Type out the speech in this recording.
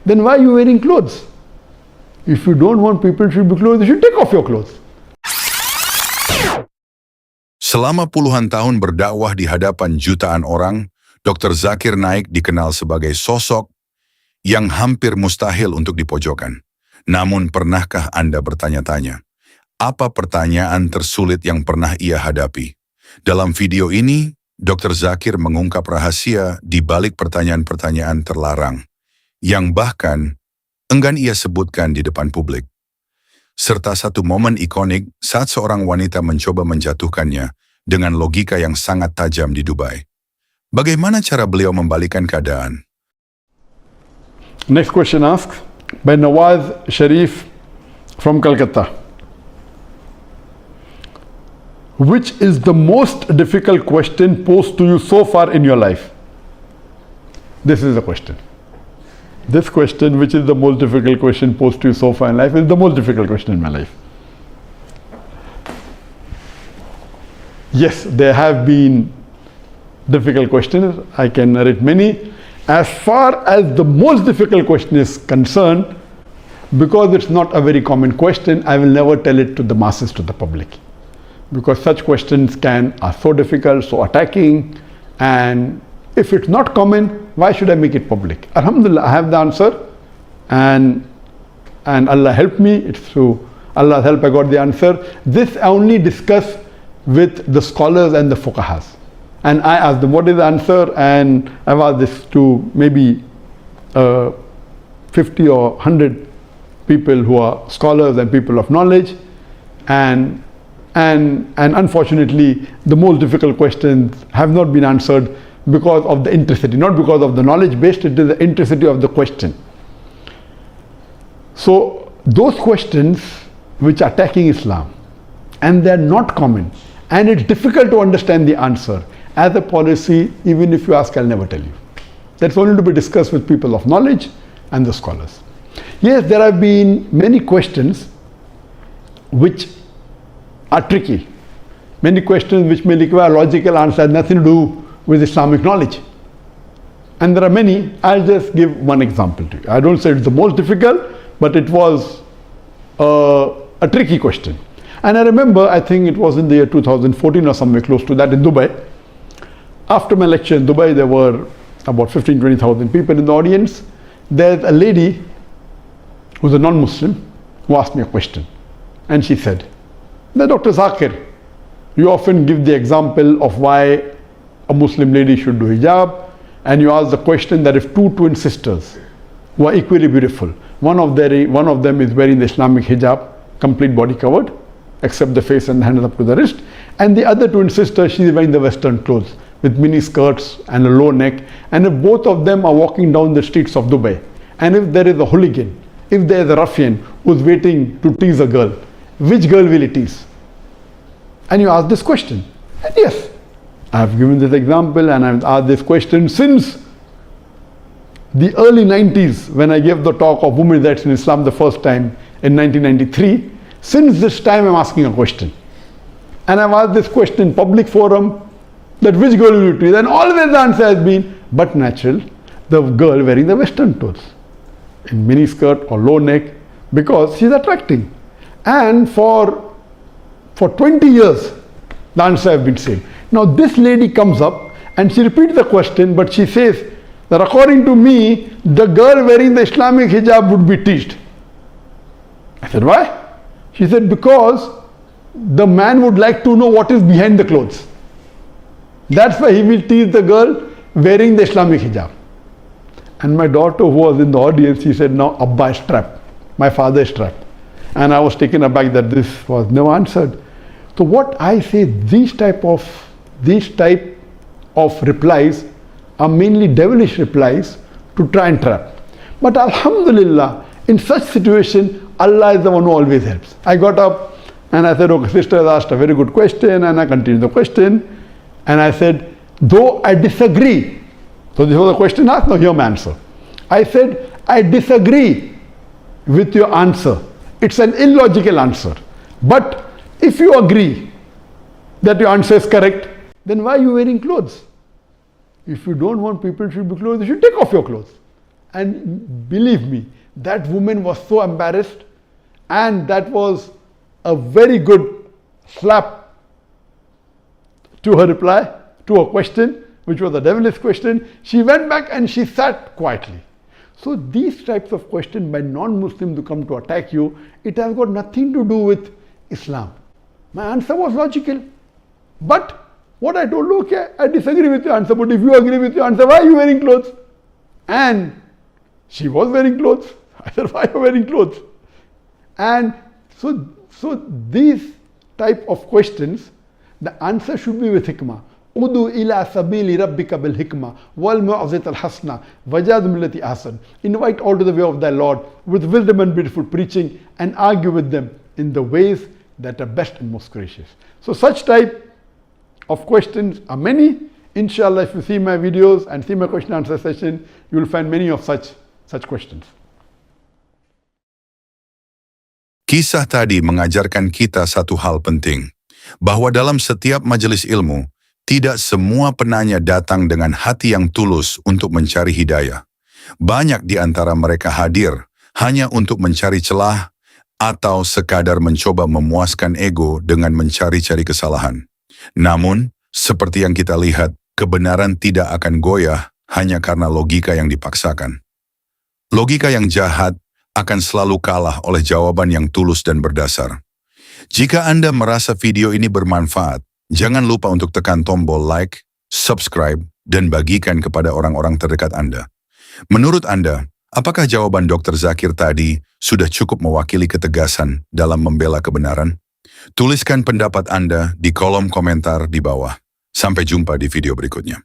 then why are you wearing clothes? If you don't want people to be clothes, you should take off your clothes. Selama puluhan tahun berdakwah di hadapan jutaan orang, Dr. Zakir Naik dikenal sebagai sosok yang hampir mustahil untuk dipojokkan. Namun pernahkah Anda bertanya-tanya, apa pertanyaan tersulit yang pernah ia hadapi? Dalam video ini, Dr. Zakir mengungkap rahasia di balik pertanyaan-pertanyaan terlarang, yang bahkan enggan ia sebutkan di depan publik. Serta satu momen ikonik saat seorang wanita mencoba menjatuhkannya dengan logika yang sangat tajam di Dubai. Bagaimana cara beliau membalikan keadaan? Next question asks by Nawaz Sharif from Calcutta. Which is the most difficult question posed to you so far in your life? This is the question. This question, which is the most difficult question posed to you so far in life, is the most difficult question in my life. Yes, there have been difficult questions. I can narrate many. As far as the most difficult question is concerned, because it's not a very common question, I will never tell it to the masses, to the public. Because such questions are so difficult, so attacking, and if it's not common, why should I make it public? Alhamdulillah, I have the answer, and Allah helped me. It's through Allah's help I got the answer. This I only discuss with the scholars and the fuqahas. And I asked them, what is the answer? And I've asked this to maybe 50 or 100 people who are scholars and people of knowledge. And unfortunately, the most difficult questions have not been answered because of the intricity, not because of the knowledge based, it is the intricity of the question. So those questions which are attacking Islam, and they're not common, and it's difficult to understand the answer. As a policy, even if you ask, I'll never tell you. That's only to be discussed with people of knowledge and the scholars. Yes, there have been many questions which are tricky. Many questions which may require logical answer, has nothing to do with Islamic knowledge. And there are many. I'll just give one example to you. I don't say it's the most difficult, but it was a tricky question. And I remember, I think it was in the year 2014 or somewhere close to that in Dubai. After my lecture in Dubai, there were about 15,000-20,000 people in the audience. There's a lady who's a non-Muslim who asked me a question. And she said, now, Dr. Zakir, you often give the example of why a Muslim lady should do hijab, and you ask the question that if two twin sisters who are equally beautiful, one of them is wearing the Islamic hijab, complete body covered, except the face and the hands up to the wrist, and the other twin sister, she is wearing the Western clothes with mini skirts and a low neck, and if both of them are walking down the streets of Dubai, and if there is a hooligan, if there is a ruffian who's waiting to tease a girl, which girl will he tease? And you ask this question. And yes, I have given this example and I've asked this question since the early 90s when I gave the talk of women's rights in Islam the first time in 1993. Since this time I'm asking a question. And I've asked this question in public forum that which girl will you tease? And always the answer has been, but natural, the girl wearing the Western clothes in mini skirt or low neck because she's attracting. And for 20 years, the answer has been same. Now this lady comes up and she repeats the question, but she says that according to me, the girl wearing the Islamic hijab would be teased. I said, why? She said, because the man would like to know what is behind the clothes. That's why he will tease the girl wearing the Islamic hijab. And my daughter who was in the audience, she said, now Abba is trapped. My father is trapped. And I was taken aback that this was never answered. So what I say, these type of replies are mainly devilish replies to try and trap. But Alhamdulillah, in such situation, Allah is the one who always helps. I got up and I said, okay, sister has asked a very good question, and I continued the question. And I said, though I disagree. So this was a question asked, now hear my answer. I said, I disagree with your answer. It's an illogical answer. But if you agree that your answer is correct, then why are you wearing clothes? If you don't want people to be clothes, you should take off your clothes. And believe me, that woman was so embarrassed, and that was a very good slap to her reply, to her question, which was a devilish question. She went back and she sat quietly. So these types of questions by non-Muslims who come to attack you, it has got nothing to do with Islam. My answer was logical. But what I told, okay, I disagree with your answer, but if you agree with your answer, why are you wearing clothes? And she was wearing clothes. I said, why are you wearing clothes? And so these type of questions, the answer should be with hikmah. Udu ila sabili rabbika bil hikmah wal mu'azit al hasna wajadum lati ahsan. Invite all to the way of thy Lord with wisdom and beautiful preaching, and argue with them in the ways that are best and most gracious. So such type of questions are many. Inshallah, if you see my videos and see my question answer session, you will find many of such questions. Kisah tadi mengajarkan kita satu hal penting, bahwa dalam setiap majelis ilmu, tidak semua penanya datang dengan hati yang tulus untuk mencari hidayah. Banyak di antara mereka hadir hanya untuk mencari celah atau sekadar mencoba memuaskan ego dengan mencari-cari kesalahan. Namun, seperti yang kita lihat, kebenaran tidak akan goyah hanya karena logika yang dipaksakan. Logika yang jahat akan selalu kalah oleh jawaban yang tulus dan berdasar. Jika Anda merasa video ini bermanfaat, jangan lupa untuk tekan tombol like, subscribe, dan bagikan kepada orang-orang terdekat Anda. Menurut Anda, apakah jawaban Dr. Zakir tadi sudah cukup mewakili ketegasan dalam membela kebenaran? Tuliskan pendapat Anda di kolom komentar di bawah. Sampai jumpa di video berikutnya.